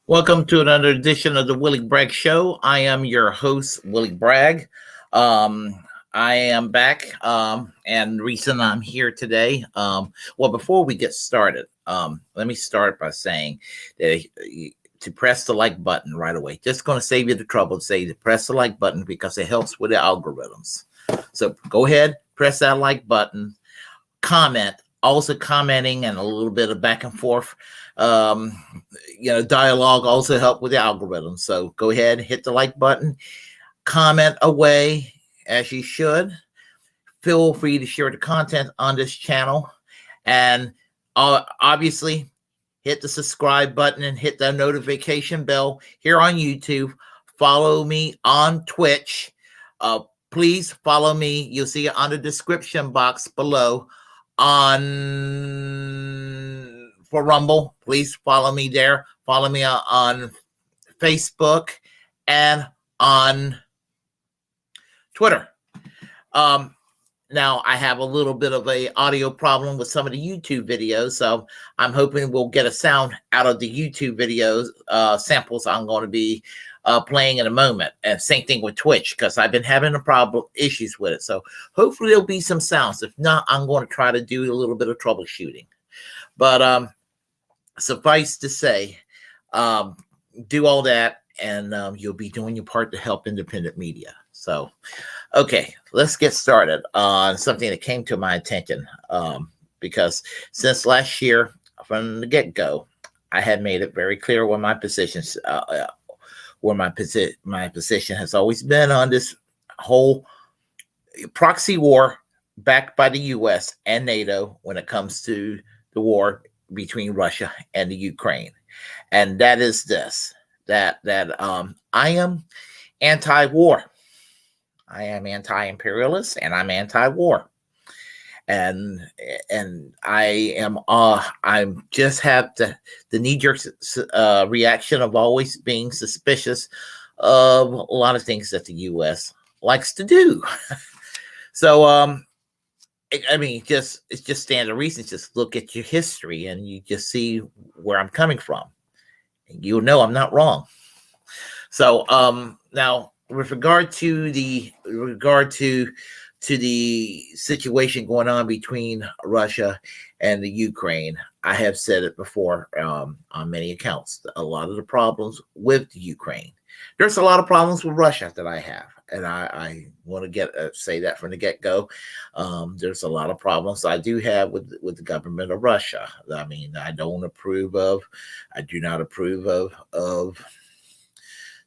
Welcome to another edition of the Willy Bragg Show. I am your host, Willy Bragg. I am back, and the reason I'm here today, before we get started, let me start by saying that to press the like button right away. Just going to save you the trouble to say to press the like button because it helps with the algorithms. So go ahead, press that like button, comment. Also commenting and a little bit of back and forth, dialogue also help with the algorithm. So go ahead, hit the like button, comment away as you should. Feel free to share the content on this channel, and obviously hit the subscribe button and hit the notification bell here on YouTube. Follow me on Twitch. Please follow me. You'll see it on the description box below. For Rumble, please follow me there. Follow me on Facebook and on Twitter. Now I have a little bit of a audio problem with some of the YouTube videos, so I'm hoping we'll get a sound out of the YouTube videos samples I'm going to be playing in a moment. And same thing with Twitch, because I've been having issues with it. So hopefully there'll be some sounds. If not, I'm going to try to do a little bit of troubleshooting. But suffice to say, do all that, and you'll be doing your part to help independent media. So, okay, let's get started on something that came to my attention, because since last year, from the get-go, I had made it very clear what my positions where my position has always been on this whole proxy war backed by the U.S. and NATO when it comes to the war between Russia and the Ukraine. And that is this, that I am anti-war. I am anti-imperialist and I'm anti-war. And I am I just have the knee-jerk reaction of always being suspicious of a lot of things that the U.S. likes to do. So it's just standard reasons. Just look at your history and you just see where I'm coming from, and you'll know I'm not wrong. So now with regard to the situation going on between Russia and the Ukraine, I have said it before on many accounts. A lot of the problems with the Ukraine, there's a lot of problems with Russia that I have, and I want to say that from the get-go. There's a lot of problems I do have with the government of Russia. I mean, I do not approve of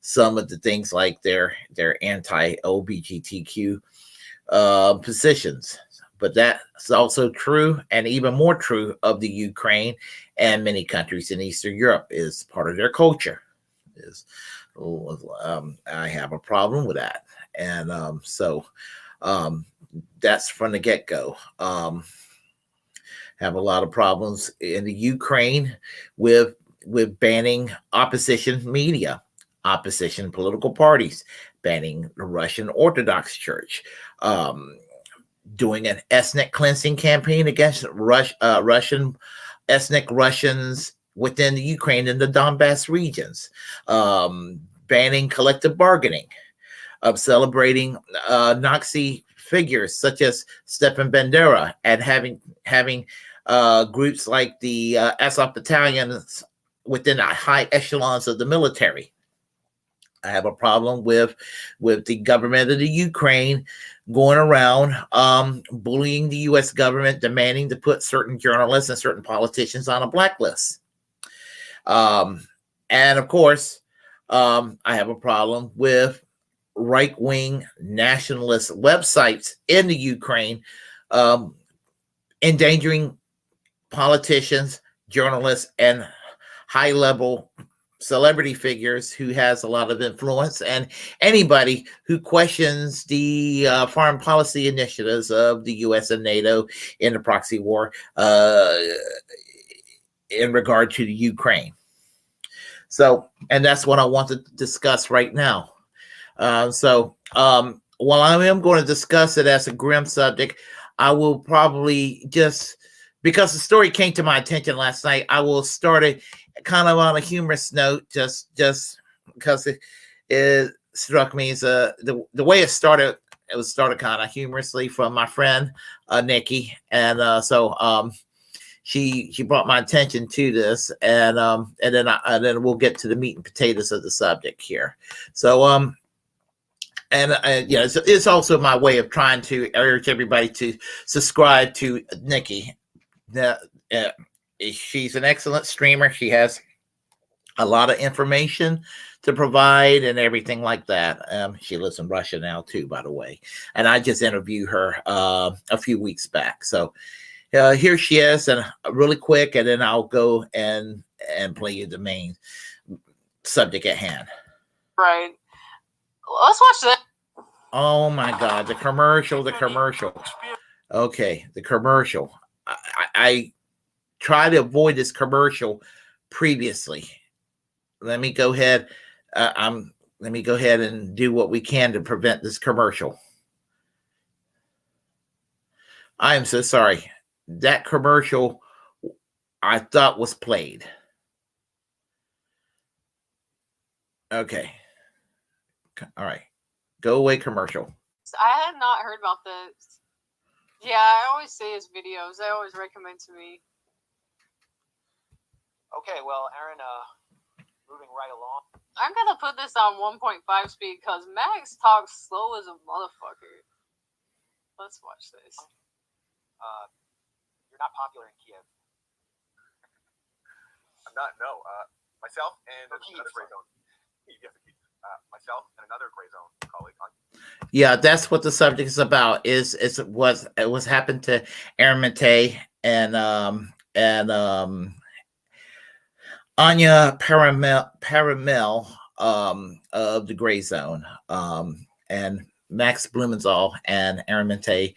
some of the things like their anti-LGBTQ positions, but that's also true, and even more true, of the Ukraine and many countries in Eastern Europe. Is part of their culture. I have a problem with that, and that's from the get-go. Have a lot of problems in the Ukraine with banning opposition media, opposition political parties, banning the Russian Orthodox Church, doing an ethnic cleansing campaign against Russian ethnic Russians within the Ukraine and the Donbass regions, banning collective bargaining, of celebrating Nazi figures such as Stepan Bandera, and having groups like the Azov battalions within the high echelons of the military. I have a problem with the government of the Ukraine going around bullying the U.S. government, demanding to put certain journalists and certain politicians on a blacklist. And of course, I have a problem with right-wing nationalist websites in the Ukraine endangering politicians, journalists, and high-level celebrity figures who has a lot of influence, and anybody who questions the foreign policy initiatives of the U.S. and NATO in the proxy war in regard to the Ukraine. So, and that's what I want to discuss right now. While I am going to discuss it as a grim subject, I will probably just, because the story came to my attention last night, I will start it kind of on a humorous note, just because it struck me as the way it started. It was started kind of humorously from my friend Nikki, and so she brought my attention to this, and then we'll get to the meat and potatoes of the subject here. So it's also my way of trying to urge everybody to subscribe to Nikki. She's an excellent streamer. She has a lot of information to provide and everything like that. She lives in Russia now too, by the way. And I just interviewed her a few weeks back. So here she is, and really quick, and then I'll go and play you the main subject at hand. Right. Let's watch that. Oh my God, the commercial. Okay, the commercial. I try to avoid this commercial previously. Let me go ahead. Let me go ahead and do what we can to prevent this commercial. I am so sorry. That commercial I thought was played. Okay. All right. Go away, commercial. I had not heard about this. Yeah, I always see his videos. They always recommend to me. Okay, well, Aaron, moving right along. I'm gonna put this on 1.5 speed because Max talks slow as a motherfucker. Let's watch this. You're not popular in Kiev. I'm not. No. Myself and another Grayzone. Myself and another Grayzone colleague. Yeah, that's what the subject is about. It was happened to Aaron Mate and Anya Parampil of the Grayzone, and Max Blumenthal and Aaron Mate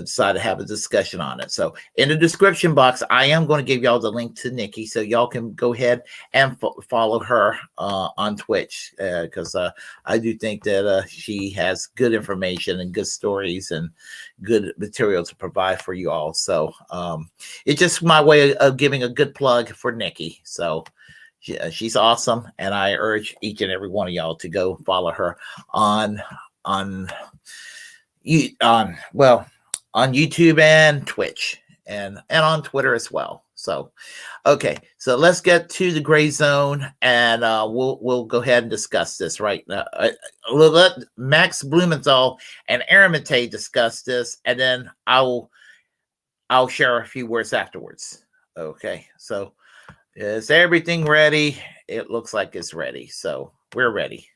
decided to have a discussion on it. So in the description box, I am going to give y'all the link to Nikki, so y'all can go ahead and follow her on Twitch, because I do think that she has good information and good stories and good material to provide for you all. So it's just my way of giving a good plug for Nikki. So she's awesome, and I urge each and every one of y'all to go follow her on YouTube and Twitch and on Twitter as well. So, okay, so let's get to the Grayzone, and we'll go ahead and discuss this right now. We'll let Max Blumenthal and Aaron Mate discuss this, and then I'll share a few words afterwards. Okay, so is everything ready? It looks like it's ready, so we're ready.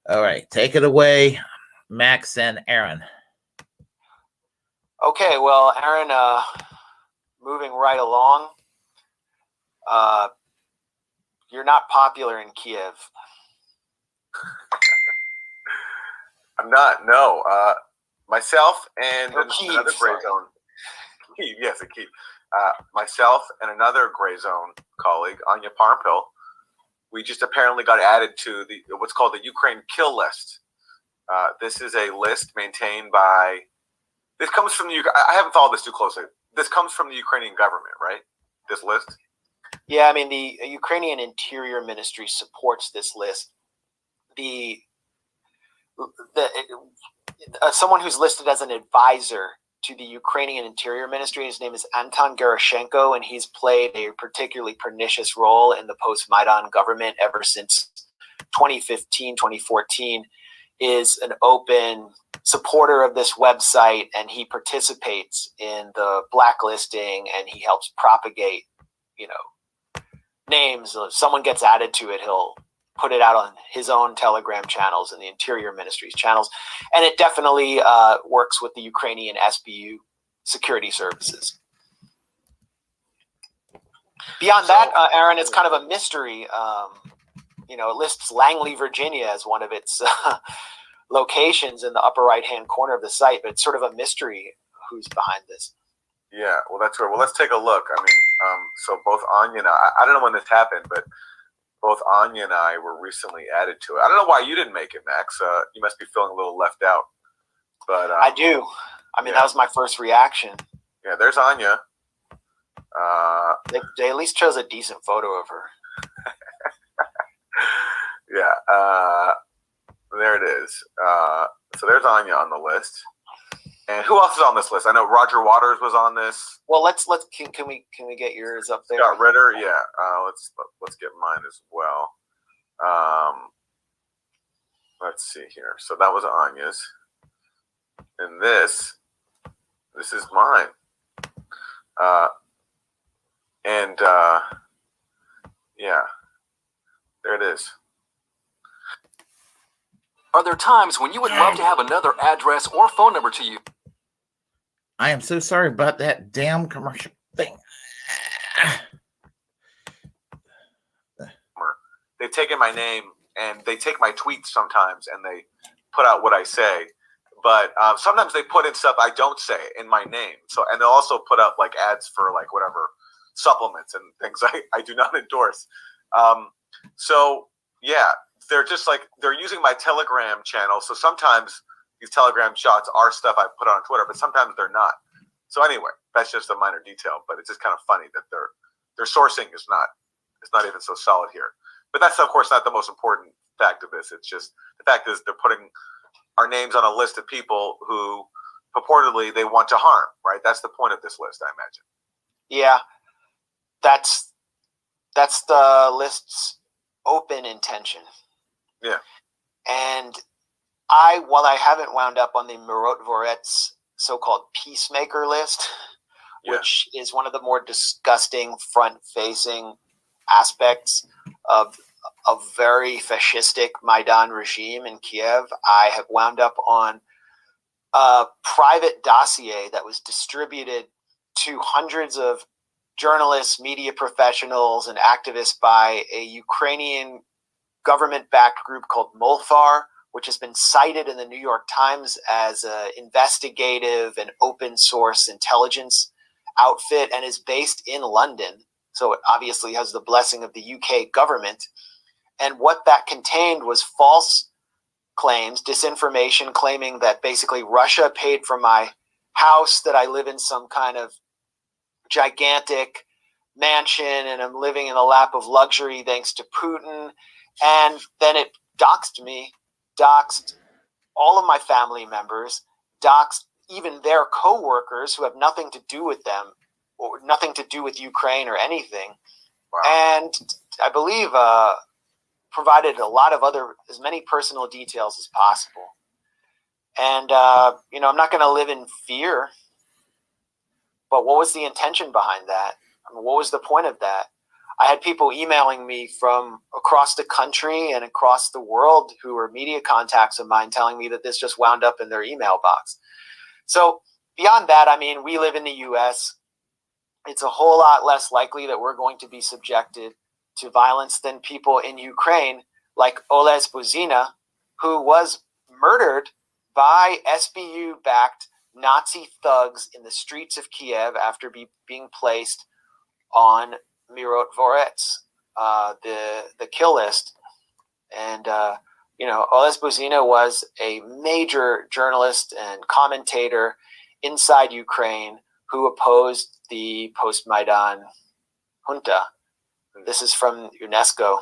All right, take it away, Max and Aaron. Okay, well, Aaron, moving right along. You're not popular in Kiev. I'm not. No. Myself and another Grayzone. Yes, a Kiev. Myself and another Grayzone colleague, Anya Parampil, we just apparently got added to what's called the Ukraine kill list. This is a list maintained by. This comes from the. I haven't followed this too closely. This comes from the Ukrainian government, right? This list. Yeah, I mean the Ukrainian Interior Ministry supports this list. Someone who's listed as an advisor to the Ukrainian Interior Ministry. His name is Anton Gerashenko, and he's played a particularly pernicious role in the post-Maidan government ever since 2015, 2014. Is an open supporter of this website, and he participates in the blacklisting, and he helps propagate, names. If someone gets added to it, he'll put it out on his own Telegram channels and the Interior Ministry's channels. And it definitely works with the Ukrainian SBU security services. Beyond that, Aaron, it's kind of a mystery. It lists Langley, Virginia as one of its locations in the upper right-hand corner of the site, but it's sort of a mystery who's behind this. Yeah, well, that's right. Well, let's take a look. I mean, so both Anya and I don't know when this happened, but both Anya and I were recently added to it. I don't know why you didn't make it, Max. You must be feeling a little left out. But I do. I mean, that was my first reaction. Yeah, there's Anya. They at least chose a decent photo of her. Yeah. There it is. So there's Anya on the list. And who else is on this list? I know Roger Waters was on this. Well, can we get yours up there? Scott Ritter, yeah. Let's get mine as well. Let's see here. So that was Anya's, and this is mine. Yeah, there it is. Are there times when you would love to have another address or phone number to you? I am so sorry about that damn commercial thing. They've taken my name and they take my tweets sometimes and they put out what I say. But sometimes they put in stuff I don't say in my name. So, and they'll also put up like ads for like whatever supplements and things I do not endorse. So yeah, they're just like, they're using my Telegram channel. So sometimes these Telegram shots are stuff I put on Twitter, but sometimes they're not. So anyway, that's just a minor detail, but it's just kind of funny that their sourcing is not even so solid here. But that's of course not the most important fact of this. It's just the fact is they're putting our names on a list of people who purportedly they want to harm, right? That's the point of this list, I imagine. Yeah, that's the list's open intention. Yeah. And while I haven't wound up on the Myrotvorets so-called peacemaker list, which is one of the more disgusting front-facing aspects of a very fascistic Maidan regime in Kiev, I have wound up on a private dossier that was distributed to hundreds of journalists, media professionals, and activists by a Ukrainian government-backed group called Molfar, which has been cited in the New York Times as an investigative and open source intelligence outfit and is based in London. So it obviously has the blessing of the UK government. And what that contained was false claims, disinformation, claiming that basically Russia paid for my house, that I live in some kind of gigantic mansion and I'm living in the lap of luxury thanks to Putin. And then it doxed me, doxed all of my family members, doxed even their co-workers who have nothing to do with them or nothing to do with Ukraine or anything. Wow. And I believe provided a lot of as many personal details as possible. And, I'm not going to live in fear, but what was the intention behind that? I mean, what was the point of that? I had people emailing me from across the country and across the world who were media contacts of mine telling me that this just wound up in their email box. So beyond that, I mean, we live in the U.S. It's a whole lot less likely that we're going to be subjected to violence than people in Ukraine, like Oles Buzina, who was murdered by SBU-backed Nazi thugs in the streets of Kiev after being placed on Myrotvorets, the kill list. And, Oles Buzina was a major journalist and commentator inside Ukraine who opposed the post-Maidan junta. This is from UNESCO.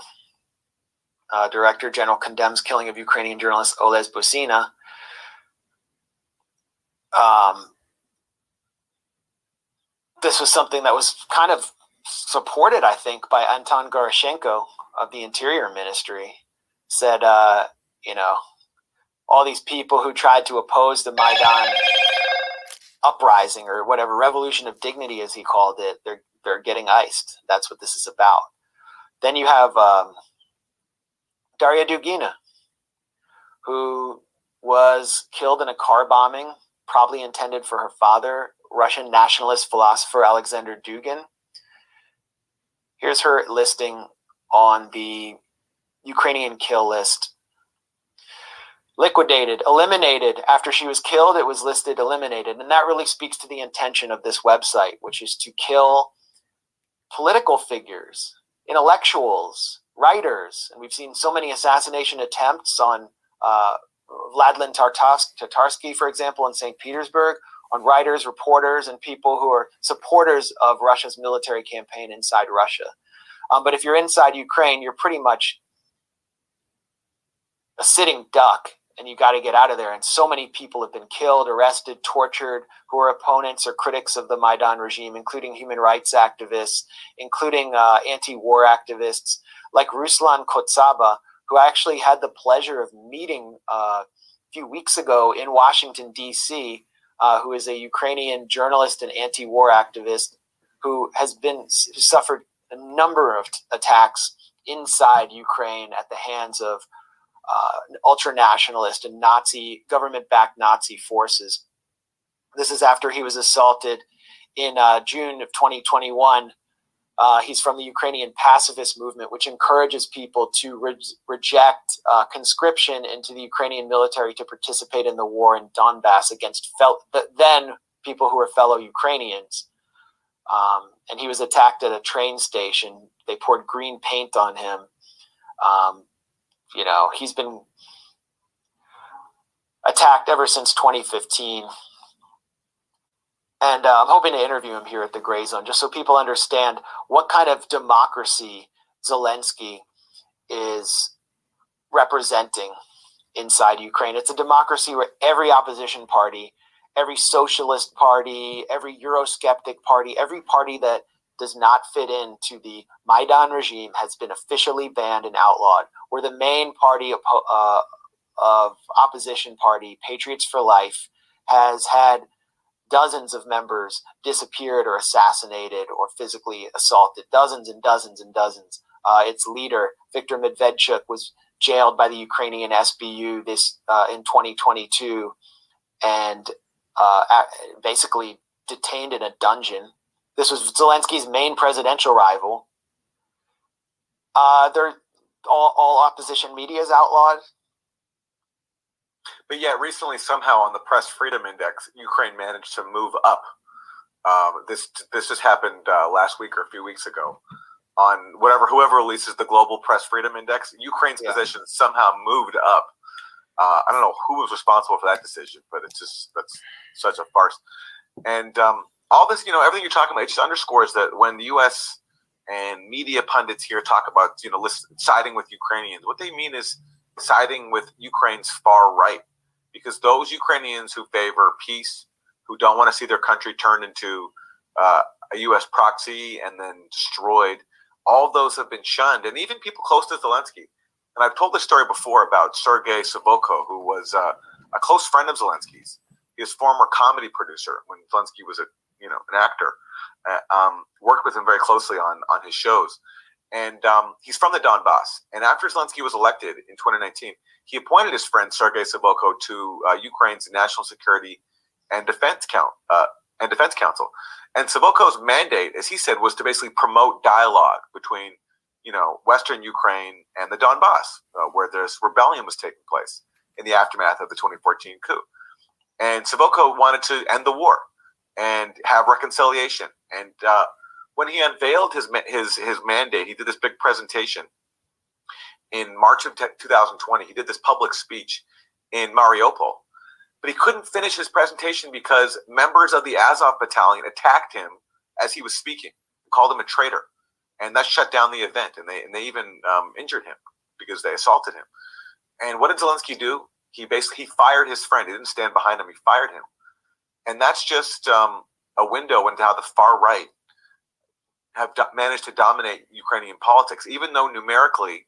Director General condemns killing of Ukrainian journalist Oles Buzina. This was something that was kind of supported, I think, by Anton Goroshenko of the Interior Ministry. Said, all these people who tried to oppose the Maidan uprising or whatever, revolution of dignity, as he called it, they're getting iced. That's what this is about. Then you have Daria Dugina, who was killed in a car bombing, probably intended for her father, Russian nationalist philosopher Alexander Dugin. Here's her listing on the Ukrainian kill list. Liquidated, eliminated. After she was killed, it was listed eliminated. And that really speaks to the intention of this website, which is to kill political figures, intellectuals, writers. And we've seen so many assassination attempts on Vladimir Tatarsky, for example, in St. Petersburg, on writers, reporters, and people who are supporters of Russia's military campaign inside Russia. But if you're inside Ukraine, you're pretty much a sitting duck, and you got to get out of there. And so many people have been killed, arrested, tortured, who are opponents or critics of the Maidan regime, including human rights activists, including anti-war activists like Ruslan Kotsaba, who I actually had the pleasure of meeting a few weeks ago in Washington, D.C., who is a Ukrainian journalist and anti-war activist who suffered a number of attacks inside Ukraine at the hands of ultra-nationalist and Nazi, government-backed Nazi forces. This is after he was assaulted in June of 2021. He's from the Ukrainian pacifist movement, which encourages people to reject conscription into the Ukrainian military to participate in the war in Donbass against then people who were fellow Ukrainians. And he was attacked at a train station. They poured green paint on him. He's been attacked ever since 2015. And I'm hoping to interview him here at the Grayzone, just so people understand what kind of democracy Zelensky is representing inside Ukraine. It's a democracy where every opposition party, every socialist party, every Eurosceptic party, every party that does not fit into the Maidan regime has been officially banned and outlawed. Where the main party of opposition party, Patriots for Life, has had dozens of members disappeared or assassinated or physically assaulted, dozens and dozens and dozens. Its leader, Viktor Medvedchuk, was jailed by the Ukrainian SBU in 2022 and basically detained in a dungeon. This was Zelensky's main presidential rival. All opposition media is outlawed. But yet, recently, somehow on the Press Freedom Index, Ukraine managed to move up. This just happened last week or a few weeks ago. On whoever releases the Global Press Freedom Index, Ukraine's position somehow moved up. I don't know who was responsible for that decision, but that's such a farce. And all this, everything you're talking about, it just underscores that when the U.S. and media pundits here talk about, siding with Ukrainians, what they mean is siding with Ukraine's far right, because those Ukrainians who favor peace, who don't want to see their country turned into a U.S. proxy and then destroyed, all of those have been shunned, and even people close to Zelensky. And I've told this story before about Sergei Soboko, who was a close friend of Zelensky's. He was former comedy producer when Zelensky was an actor. Worked with him very closely on his shows. And he's from the Donbass. And after Zelensky was elected in 2019, he appointed his friend Sergei Soboko to Ukraine's National Security and Defense Council. And Soboko's mandate, as he said, was to basically promote dialogue between, Western Ukraine and the Donbass, where this rebellion was taking place in the aftermath of the 2014 coup. And Soboko wanted to end the war and have reconciliation. And when he unveiled his mandate, he did this big presentation in March of 2020. He did this public speech in Mariupol, but he couldn't finish his presentation because members of the Azov battalion attacked him as he was speaking, called him a traitor, and that shut down the event. And they even injured him because they assaulted him. And what did Zelensky do? He fired his friend. He didn't stand behind him. He fired him. And that's just a window into how the far right have managed to dominate Ukrainian politics, even though numerically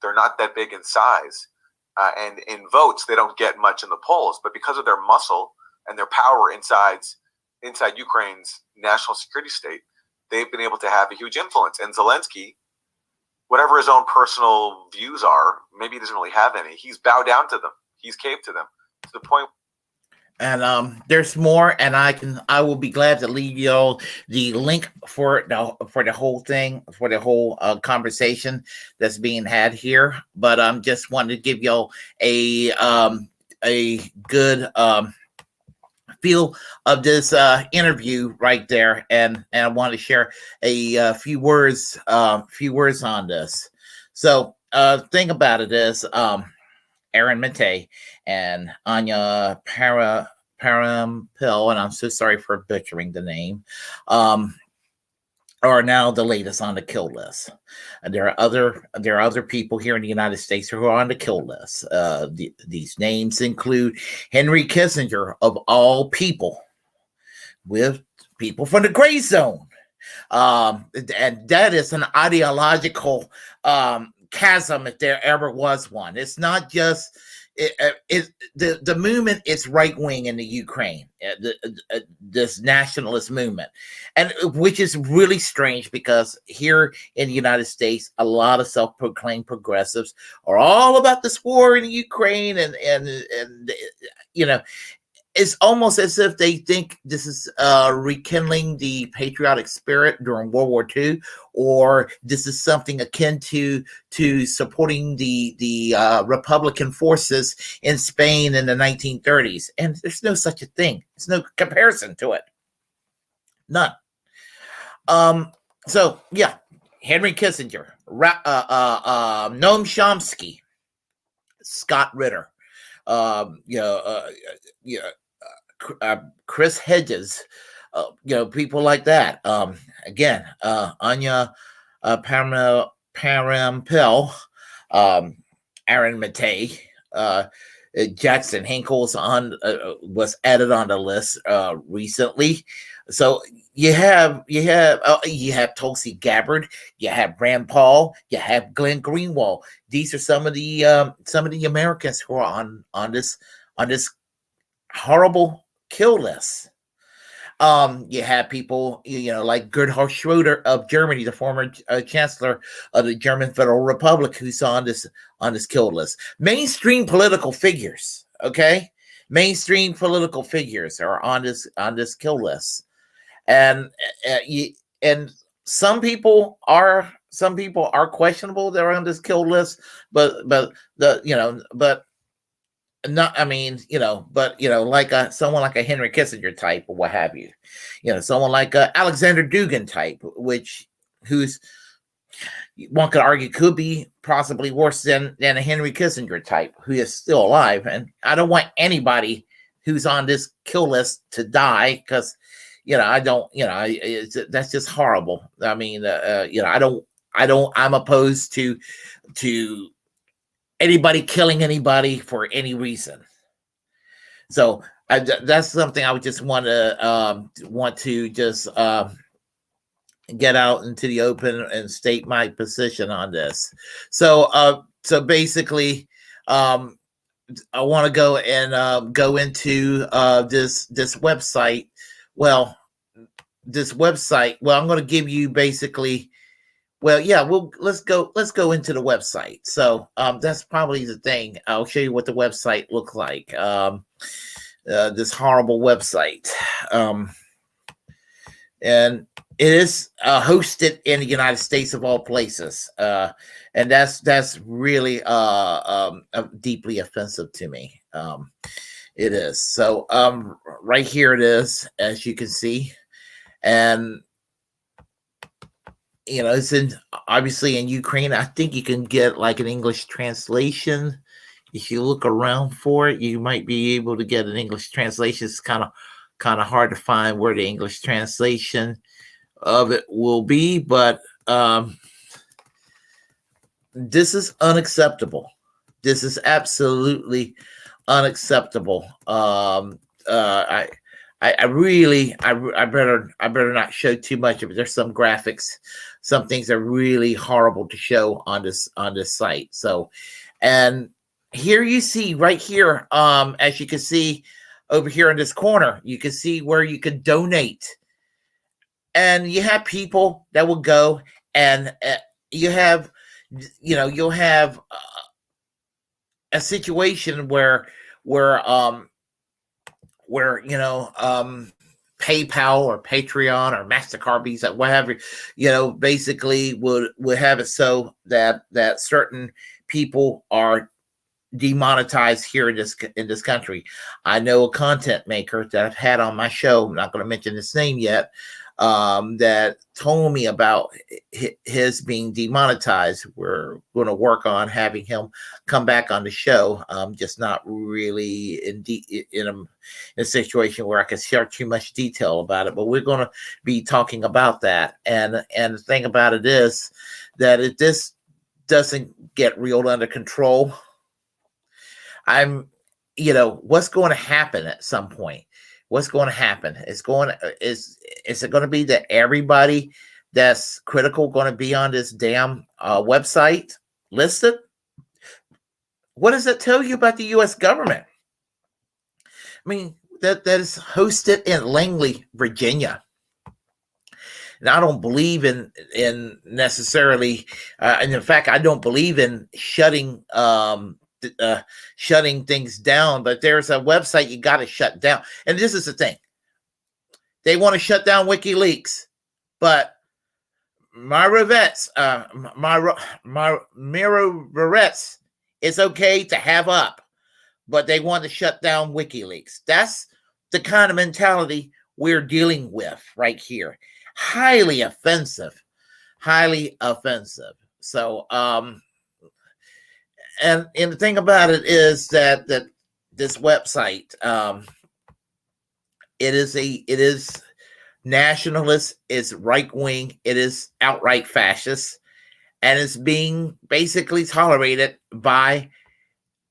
they're not that big in size. And in votes, they don't get much in the polls. But because of their muscle and their power inside Ukraine's national security state, they've been able to have a huge influence. And Zelensky, whatever his own personal views are, maybe he doesn't really have any, he's bowed down to them. He's caved to them to the point. And there's more, and I will be glad to leave y'all the link for the whole thing, for the whole conversation that's being had here. But just wanted to give y'all a good feel of this interview right there, and I want to share a few words on this. So thing about it is, Aaron Mate and Anya Parampil, and I'm so sorry for butchering the name. are now the latest on the kill list. And there are other people here in the United States who are on the kill list. These names include Henry Kissinger, of all people, with people from the Grayzone. And that is an ideological chasm, if there ever was one. It's not just the movement is right wing in the Ukraine, this nationalist movement, and which is really strange because here in the United States, a lot of self-proclaimed progressives are all about this war in the Ukraine, and you know, it's almost as if they think this is rekindling the patriotic spirit during World War II, or this is something akin to supporting the Republican forces in Spain in the 1930s. And there's no such a thing. There's no comparison to it. None. So yeah, Henry Kissinger, Noam Chomsky, Scott Ritter, Chris Hedges, people like that. Again, Anya Parampil, Aaron Mate, Jackson Hinkle's was added on the list recently. So you have Tulsi Gabbard, you have Rand Paul, you have Glenn Greenwald. These are some of the Americans who are on this horrible kill list. You have people, like Gerhard Schroeder of Germany, the former chancellor of the German Federal Republic, who's on this kill list. Mainstream political figures, okay? Mainstream political figures are on this kill list, and some people are questionable. They're on this kill list, but not, like someone like a Henry Kissinger type or what have you, someone like Alexander Dugin type, who's one could argue could be possibly worse than a Henry Kissinger type who is still alive. And I don't want anybody who's on this kill list to die, because that's just horrible. I mean, I'm opposed to anybody killing anybody for any reason. So that's something I would just want to just get out into the open and state my position on this. So basically, I want to go and go into this website. Well, I'm going to give you basically. Well, yeah, let's go into the website. So that's probably the thing. I'll show you what the website looks like. This horrible website. And it is hosted in the United States of all places. And that's really deeply offensive to me. It is. So right here it is, as you can see. And it's obviously in Ukraine. I think you can get like an English translation. If you look around for it, you might be able to get an English translation. It's kind of hard to find where the English translation of it will be, but this is unacceptable. This is absolutely unacceptable. I better not show too much of it. There's some graphics, some things are really horrible to show on this site. So, and here you see right here, as you can see over here in this corner, you can see where you can donate, and you have people that will go, and you'll have a situation where PayPal or Patreon or MasterCard, Visa, whatever, basically would have it so that certain people are demonetized here in this country. I know a content maker that I've had on my show. I'm not going to mention his name yet. that told me about his being demonetized. We're going to work on having him come back on the show. Just not really in a situation where I can share too much detail about it, but we're going to be talking about that. And the thing about it is that if this doesn't get reeled under control, what's going to happen at some point? What's going to happen? Is it going to be that everybody that's critical going to be on this damn website listed? What does that tell you about the U.S. government? I mean, that is hosted in Langley, Virginia. And I don't believe in necessarily, and in fact, I don't believe in shutting things down, but there's a website you got to shut down. And this is the thing. They want to shut down WikiLeaks, but Myrotvorets, it's okay to have up, but they want to shut down WikiLeaks. That's the kind of mentality we're dealing with right here. Highly offensive. So, and the thing about it is that this website, it is nationalist, it's right wing, it is outright fascist, and it's being basically tolerated by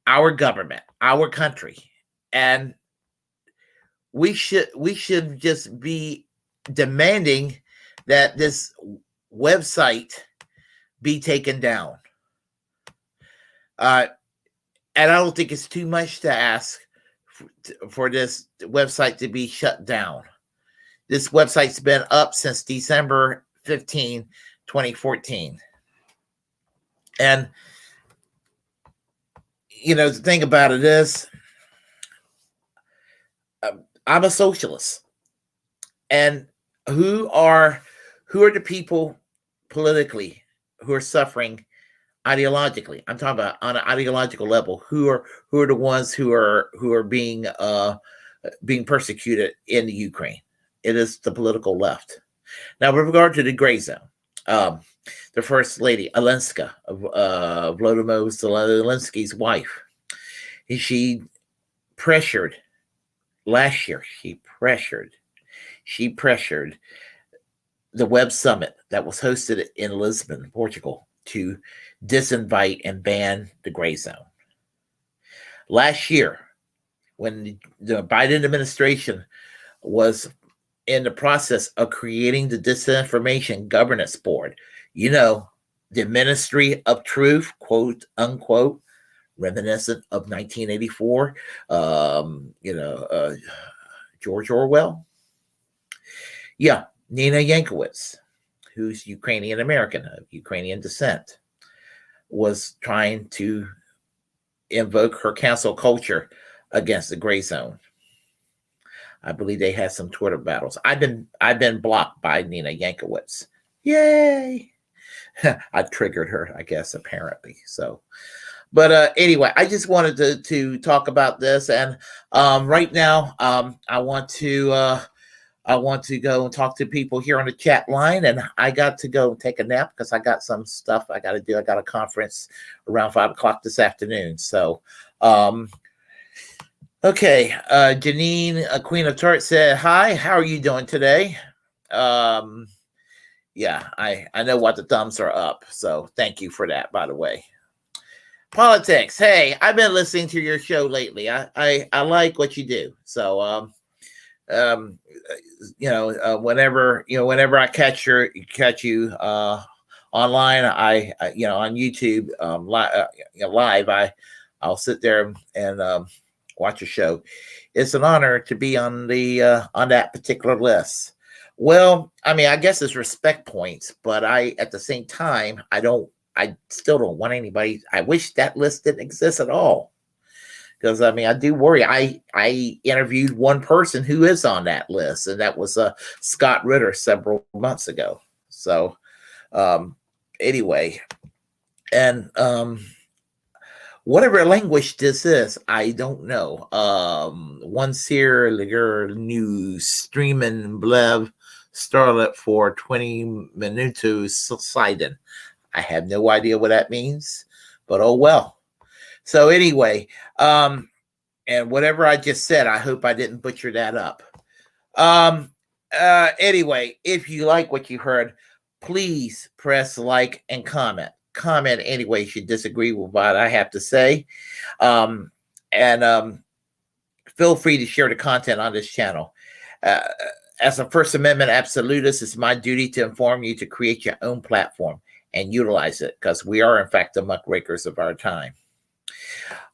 our government, our country, and we should just be demanding that this website be taken down. And I don't think it's too much to ask for this website to be shut down. This website's been up since December 15, 2014. And, the thing about it is, I'm a socialist. And who are the people politically who are suffering ideologically? I'm talking about on an ideological level. Who are the ones who are being persecuted in the Ukraine? It is the political left. Now, with regard to the Grayzone, the First Lady Alenska, Volodymyr Zelensky's wife, she pressured last year. She pressured the Web Summit that was hosted in Lisbon, Portugal, to disinvite and ban the Grayzone. Last year, when the Biden administration was in the process of creating the Disinformation Governance Board, the Ministry of Truth, quote unquote, reminiscent of 1984, George Orwell. Yeah, Nina Yankowicz, who's Ukrainian American, of Ukrainian descent, was trying to invoke her cancel culture against the Grayzone. I believe they had some Twitter battles. I've been blocked by Nina Yankowicz. Yay! I triggered her, I guess, apparently. So, but anyway, I just wanted to talk about this, and right now, I want to go and talk to people here on the chat line, and I got to go take a nap because I got some stuff I got to do. I got a conference around 5 o'clock this afternoon. So, okay. Janine, Queen of Tart, said, hi, how are you doing today? Yeah, I know what the thumbs are up. So thank you for that, by the way. Politics. Hey, I've been listening to your show lately. I like what you do. So, whenever I catch you online, I on YouTube live, I'll sit there and watch a show. It's an honor to be on that particular list. Well, I mean, I guess it's respect points, but at the same time, I still don't want anybody. I wish that list didn't exist at all. Because, I mean, I do worry. I interviewed one person who is on that list, and that was Scott Ritter several months ago. So, anyway, and whatever language this is, I don't know. Once here, news streaming, blev, starlet for 20 minutos Poseidon. I have no idea what that means, but oh well. So anyway, and whatever I just said, I hope I didn't butcher that up. Anyway, if you like what you heard, please press like and comment. Comment anyway if you disagree with what I have to say. And feel free to share the content on this channel. As a First Amendment absolutist, it's my duty to inform you to create your own platform and utilize it, because we are, in fact, the muckrakers of our time.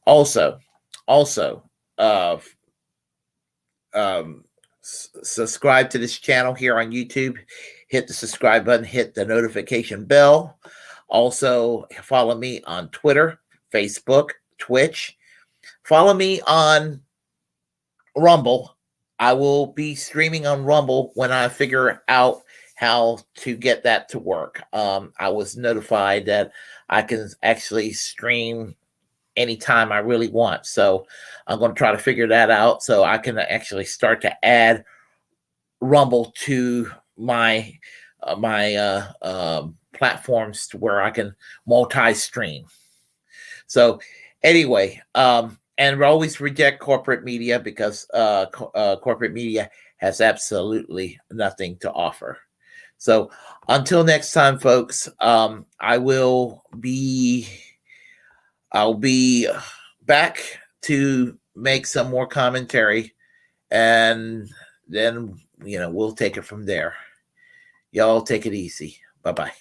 Also, subscribe to this channel here on YouTube. Hit the subscribe button, hit the notification bell. Also, follow me on Twitter, Facebook, Twitch. Follow me on Rumble. I will be streaming on Rumble when I figure out how to get that to work. I was notified that I can actually stream anytime I really want. So I'm going to try to figure that out so I can actually start to add Rumble to my platforms to where I can multi-stream. So anyway, and we always reject corporate media because corporate media has absolutely nothing to offer. So until next time, folks, I'll be back to make some more commentary, and then we'll take it from there. Y'all take it easy. Bye-bye.